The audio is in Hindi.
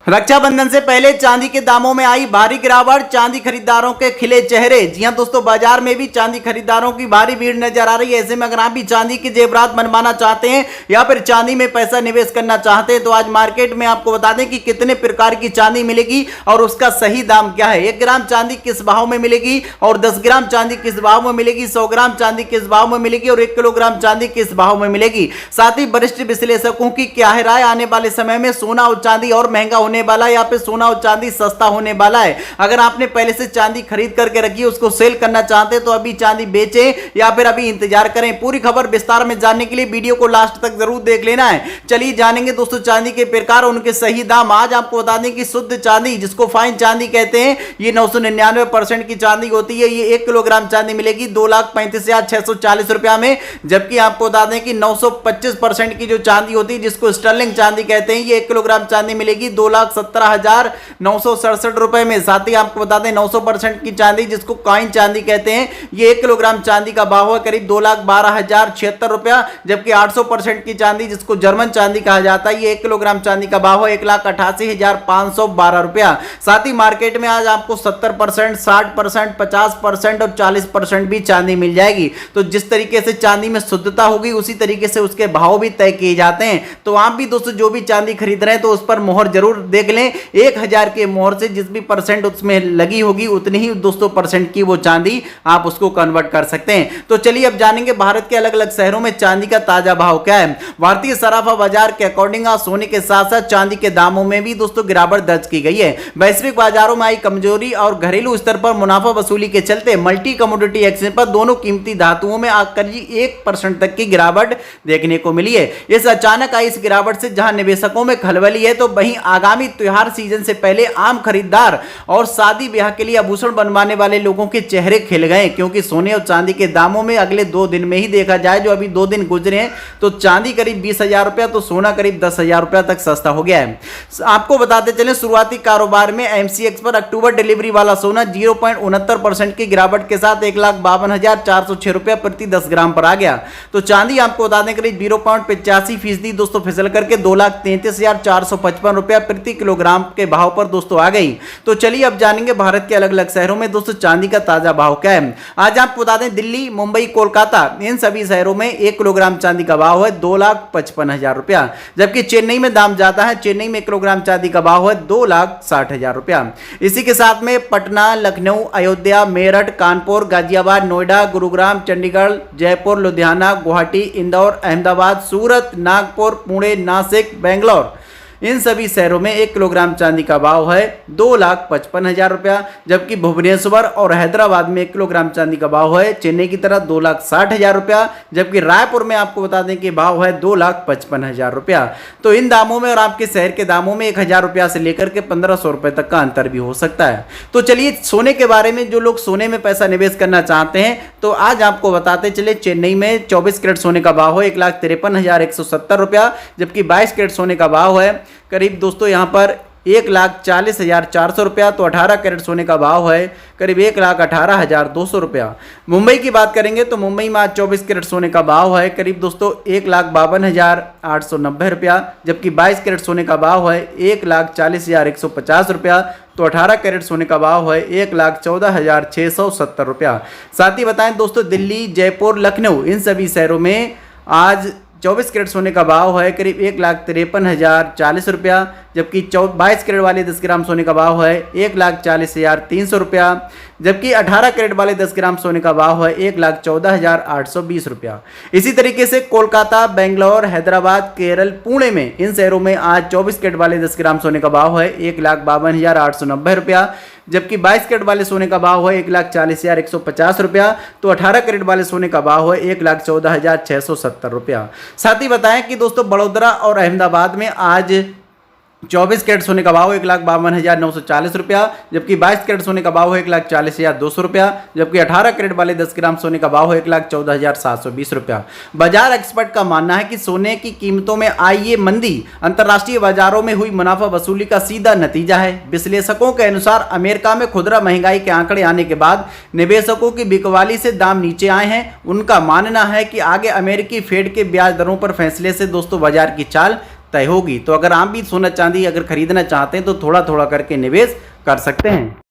रक्षाबंधन से पहले चांदी के दामों में आई भारी गिरावट, चांदी खरीदारों के खिले चेहरे। जी हां दोस्तों, बाजार में भी चांदी खरीदारों की भारी भीड़ नजर आ रही है। ऐसे में अगर आप भी चांदी की जेवरात बनवाना चाहते हैं या फिर चांदी में पैसा निवेश करना चाहते हैं तो आज मार्केट में आपको बता दें कि कितने प्रकार की चांदी मिलेगी और उसका सही दाम क्या है। 1 ग्राम चांदी किस भाव में मिलेगी और 10 ग्राम चांदी किस भाव में मिलेगी, 100 ग्राम चांदी किस भाव में मिलेगी और 1 किलोग्राम चांदी किस भाव में मिलेगी। साथ ही वरिष्ठ विश्लेषकों की क्या है राय, आने वाले समय में सोना और चांदी और महंगा होने वाला है या फिर सोना और चांदी सस्ता होने वाला है। अगर आपने पहले से चांदी खरीद करके रखी है, उसको सेल करना चाहते हैं तो अभी चांदी बेचें या फिर अभी इंतजार करें। पूरी खबर विस्तार में जानने के लिए वीडियो को लास्ट तक जरूर देख लेना है। चलिए जानेंगे दोस्तों चांदी के प्रकार और उनके सही दाम। आज आपको बता दें कि शुद्ध चांदी, जिसको फाइन चांदी कहते हैं, ये 999% की चांदी होती है। ये 1 किलोग्राम चांदी मिलेगी 2,35,640 रुपया में, जबकि आपको बता दें कि 925% की जो चांदी होती है, जिसको स्टर्लिंग चांदी कहते हैं, ये 1 किलोग्राम चांदी मिलेगी 2,17,967 रुपए में। साथ ही आपको बता दें 900% की चांदी, जिसको कॉइन चांदी कहते हैं, ये 1 किलोग्राम चांदी का भाव है करीब 2,12,076 रुपया, जबकि 800% की चांदी, जिसको जर्मन चांदी कहा जाता है, ये 1 किलोग्राम चांदी का भाव है 1,88,512 रुपया। साथ ही मार्केट में आज आपको 70%, 60%, 50% और 40% भी चांदी मिल जाएगी। तो जिस तरीके से चांदी में शुद्धता होगी उसी तरीके से उसके भाव भी तय किए जाते हैं। तो आप भी दोस्तों जो भी चांदी खरीद रहे हैं तो उस पर मोहर जरूर देख लें। 1000 के मोहर से जिस भी परसेंट उसमें लगी होगी उतनी ही दोस्तों परसेंट की वो चांदी आप उसको कन्वर्ट कर सकते हैं। तो चलिए अब जानेंगे भारत के अलग अलग शहरों में चांदी का ताजा भाव क्या है। भारतीय सराफा बाजार के अकॉर्डिंग आज सोने के साथ साथ चांदी के दामों में भी दोस्तों गिरावट दर्ज की गई है। वैश्विक बाजारों में आई कमजोरी और घरेलू स्तर पर मुनाफा वसूली के चलते मल्टी कमोडिटी एक्सचेंज पर दोनों कीमती धातुओं में करीब 1% तक की गिरावट देखने को मिली है। इस अचानक आई इस गिरावट से जहां निवेशकों में खलबली है, तो वहीं आगामी त्योहार सीजन से पहले आम खरीदार और शादी ब्याह के लिए आभूषण बनवाने वाले लोगों के चेहरे खिल गए, क्योंकि सोने और चांदी के दामों में अगले 2 दिन में ही देखा जाए, जो अभी 2 दिन गुजरे हैं, तो चांदी करीब 20,000 रुपया तो सोना करीब 10,000 रुपया तक सस्ता हो गया है। आपको बताते चले शुरुआती कारोबार में एमसीएक्स पर अक्टूबर डिलीवरी वाला सोना 0.69% की गिरावट के साथ 1,52,406 रुपया प्रति 10 ग्राम पर आ गया। तो चांदी आपको बता दें करीब 0.85% दोस्तों फिसल करके 2,33,455 रुपया प्रति किलोग्राम के भाव पर दोस्तों आ गई। तो चलिए अब जानेंगे भारत के अलग अलग शहरों में दोस्तों चांदी का ताजा भाव क्या है। आज आपको बता दें दिल्ली, मुंबई, कोलकाता, इन सभी शहरों में 1 किलोग्राम चांदी का भाव है 2,55,000 रुपया, जबकि चेन्नई में दाम ज्यादा है। चेन्नई में 1 किलोग्राम चांदी का भाव है 2,60,000 रुपया। इसी के साथ में पटना, लखनऊ, अयोध्या, मेरठ, कानपुर, गाजियाबाद, नोएडा, गुरुग्राम, चंडीगढ़, जयपुर, लुधियाना, गुवाहाटी, इंदौर, अहमदाबाद, सूरत, नागपुर, पुणे, नासिक, बेंगलोर, इन सभी शहरों में 1 किलोग्राम चांदी का भाव है 2,55,000 रुपया, जबकि भुवनेश्वर और हैदराबाद में 1 किलोग्राम चांदी का भाव है चेन्नई की तरह 2,60,000 रुपया, जबकि रायपुर में आपको बता दें कि भाव है 2,55,000 रुपया। तो इन दामों में और आपके शहर के दामों में 1,000 रुपया से लेकर के 1,500 रुपए तक का अंतर भी हो सकता है। तो चलिए सोने के बारे में, जो लोग सोने में पैसा निवेश करना चाहते हैं तो आज आपको बताते चले चेन्नई में 24 कैरेट सोने का भाव है 1,53,170 रुपया, जबकि 22 कैरेट सोने का भाव है करीब दोस्तों यहां पर 1,40,400 रुपया। तो 18 कैरेट सोने का भाव है करीब 1,18,200 रुपया। मुंबई की बात करेंगे तो मुंबई में आज 24 कैरेट सोने का भाव है करीब दोस्तों 1,52,890 रुपया, जबकि 22 कैरेट सोने का भाव है 1,40,150 रुपया। तो 18 कैरेट सोने का भाव है 1,14,670 रुपया। साथ ही बताएं दोस्तों दिल्ली, जयपुर, लखनऊ, इन सभी शहरों में आज 24 कैरेट सोने का भाव है करीब 1,53,040 रुपया, जबकि 22 कैरेट वाले 10 ग्राम सोने का भाव है 1,40,300 रुपया, जबकि 18 कैरेट वाले 10 ग्राम सोने का भाव है 1,14,820 रुपया। इसी तरीके से कोलकाता, बेंगलोर, हैदराबाद, केरल, पुणे में, इन शहरों में आज 24 कैरेट वाले 10 ग्राम सोने का भाव है 1,52,890 रुपया, जबकि 22 कैरेट वाले सोने का भाव है 1,40,150 रुपया। तो 18 कैरेट वाले सोने का भाव है 1,14,670 रुपया। साथ ही बताएं कि दोस्तों बड़ोदरा और अहमदाबाद में आज 24 कैरेट सोने का भाव 1,52,940 रुपया, जबकि 22 कैरेट सोने का भाव है 1,40,200 रुपया, जबकि 18 कैरेट वाले 10 ग्राम सोने का भाव है 1,14,720 रुपया। बाजार एक्सपर्ट का मानना है कि सोने की कीमतों में आई ये मंदी अंतर्राष्ट्रीय बाजारों में हुई मुनाफा वसूली का सीधा नतीजा है। विश्लेषकों के अनुसार अमेरिका में खुदरा महंगाई के आंकड़े आने के बाद निवेशकों की बिकवाली से दाम नीचे आए हैं। उनका मानना है कि आगे अमेरिकी फेड के ब्याज दरों पर फैसले से दोस्तों बाजार की चाल तय होगी। तो अगर आप भी सोना चांदी अगर खरीदना चाहते हैं तो थोड़ा थोड़ा करके निवेश कर सकते हैं।